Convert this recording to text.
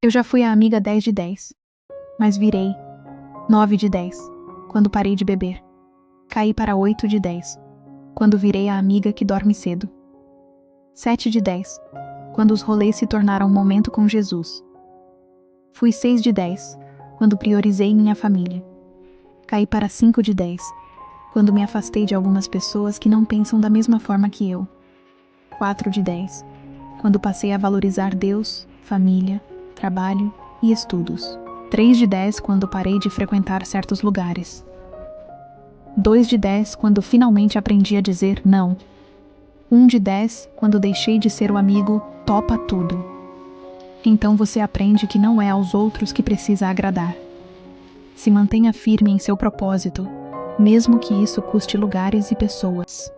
Eu já fui a amiga 10 de 10, mas virei 9 de 10 quando parei de beber. Caí para 8 de 10 quando virei a amiga que dorme cedo. 7 de 10 quando os rolês se tornaram um momento com Jesus. Fui 6 de 10 quando priorizei minha família. Caí para 5 de 10 quando me afastei de algumas pessoas que não pensam da mesma forma que eu. 4 de 10 quando passei a valorizar Deus, família, trabalho e estudos. 3 de 10 quando parei de frequentar certos lugares. 2 de 10 quando finalmente aprendi a dizer não. 1 de 10 quando deixei de ser o amigo topa tudo. Então você aprende que não é aos outros que precisa agradar. Se mantenha firme em seu propósito, mesmo que isso custe lugares e pessoas.